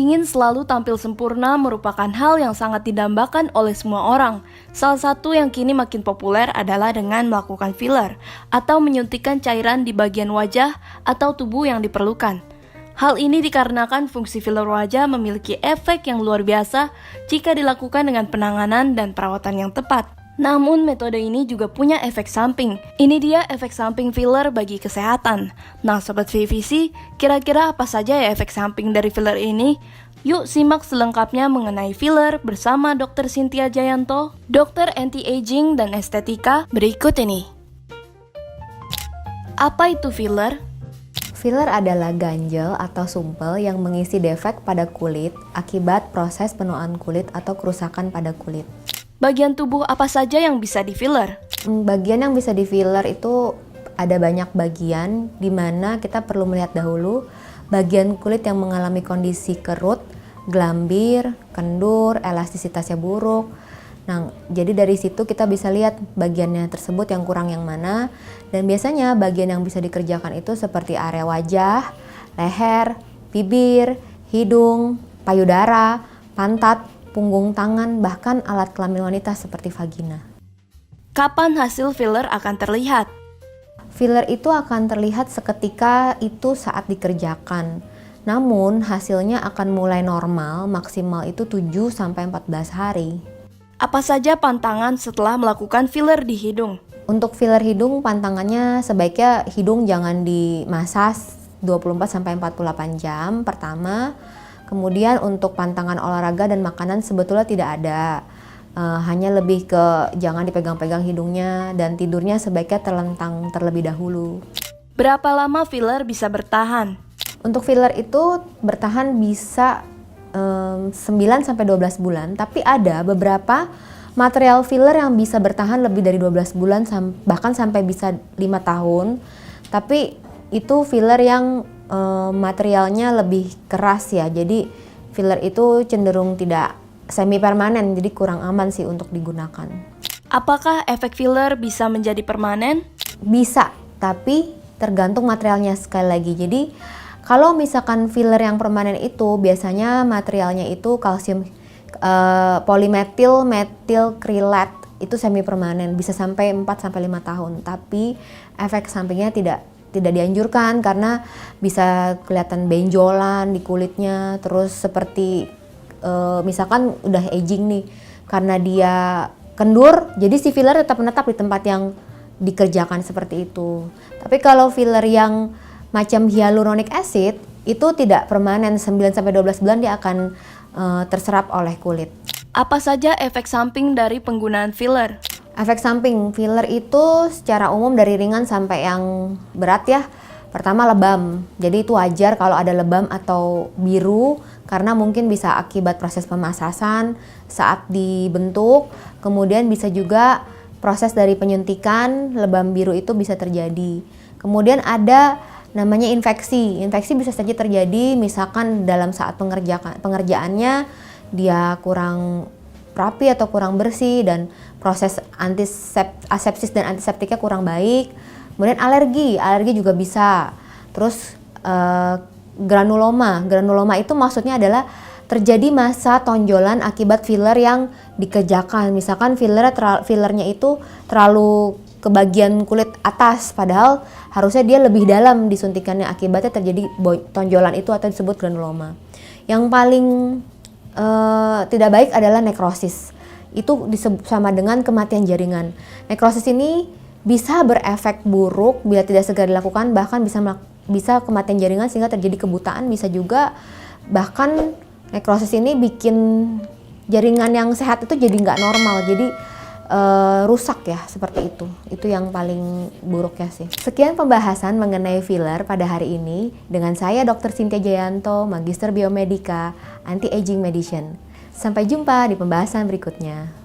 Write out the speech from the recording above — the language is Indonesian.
Ingin selalu tampil sempurna merupakan hal yang sangat didambakan oleh semua orang. Salah satu yang kini makin populer adalah dengan melakukan filler atau menyuntikkan cairan di bagian wajah atau tubuh yang diperlukan. Hal ini dikarenakan fungsi filler wajah memiliki efek yang luar biasa jika dilakukan dengan penanganan dan perawatan yang tepat. Namun metode ini juga punya efek samping. Ini dia efek samping filler bagi kesehatan. Nah Sobat VVC, kira-kira apa saja ya efek samping dari filler ini? Yuk simak selengkapnya mengenai filler bersama Dr. Cynthia Jayanto, dokter anti-aging dan estetika berikut ini. Apa itu filler? Filler adalah ganjel atau sumpel yang mengisi defek pada kulit akibat proses penuaan kulit atau kerusakan pada kulit. Bagian tubuh apa saja yang bisa di-filler? Bagian yang bisa di-filler itu ada banyak bagian, di mana kita perlu melihat dahulu bagian kulit yang mengalami kondisi kerut, gelambir, kendur, elastisitasnya buruk. Nah, jadi dari situ kita bisa lihat bagiannya tersebut yang kurang yang mana. Dan biasanya bagian yang bisa dikerjakan itu seperti area wajah, leher, bibir, hidung, payudara, pantat, punggung tangan, bahkan alat kelamin wanita seperti vagina. Kapan hasil filler akan terlihat? Filler itu akan terlihat seketika itu saat dikerjakan. Namun hasilnya akan mulai normal, maksimal itu 7-14 hari. Apa saja pantangan setelah melakukan filler di hidung? Untuk filler hidung, pantangannya sebaiknya hidung jangan dimasas 24-48 jam pertama. Kemudian untuk pantangan olahraga dan makanan sebetulnya tidak ada. Hanya lebih ke jangan dipegang-pegang hidungnya dan tidurnya sebaiknya terlentang terlebih dahulu. Berapa lama filler bisa bertahan? Untuk filler itu bertahan bisa 9-12 bulan, tapi ada beberapa material filler yang bisa bertahan lebih dari 12 bulan bahkan sampai bisa 5 tahun. Tapi itu filler yang materialnya lebih keras ya, jadi filler itu cenderung tidak semi permanen, jadi kurang aman sih untuk digunakan. Apakah efek filler bisa menjadi permanen? Bisa, tapi tergantung materialnya sekali lagi. Jadi kalau misalkan filler yang permanen itu biasanya materialnya itu kalsium polimetil metilkrilat, itu semi permanen, bisa sampai 4-5 tahun, tapi efek sampingnya tidak dianjurkan karena bisa kelihatan benjolan di kulitnya, terus seperti misalkan udah aging nih, karena dia kendur, jadi si filler tetap menetap di tempat yang dikerjakan seperti itu. Tapi kalau filler yang macam hyaluronic acid itu tidak permanen, 9-12 bulan dia akan terserap oleh kulit. Apa saja efek samping dari penggunaan filler? Efek samping filler itu secara umum dari ringan sampai yang berat ya. Pertama lebam, jadi itu wajar kalau ada lebam atau biru karena mungkin bisa akibat proses pemasasan saat dibentuk. Kemudian bisa juga proses dari penyuntikan, lebam biru itu bisa terjadi. Kemudian ada namanya infeksi. Infeksi bisa saja terjadi misalkan dalam saat pengerjaannya dia kurang rapi atau kurang bersih dan proses asepsis dan antiseptiknya kurang baik. Kemudian alergi juga bisa. Terus granuloma itu maksudnya adalah terjadi massa tonjolan akibat filler yang dikerjakan. Misalkan fillernya itu terlalu ke bagian kulit atas, padahal harusnya dia lebih dalam disuntikannya, akibatnya terjadi tonjolan itu atau disebut granuloma. Yang paling tidak baik adalah nekrosis. Itu sama dengan kematian jaringan. Nekrosis ini bisa berefek buruk bila tidak segera dilakukan, bahkan bisa kematian jaringan sehingga terjadi kebutaan, bisa juga bahkan nekrosis ini bikin jaringan yang sehat itu jadi nggak normal, jadi rusak ya, seperti itu. Itu yang paling buruk ya sih. Sekian pembahasan mengenai filler pada hari ini dengan saya Dr. Cynthia Jayanto, Magister Biomedika, Anti-Aging Medicine. Sampai jumpa di pembahasan berikutnya.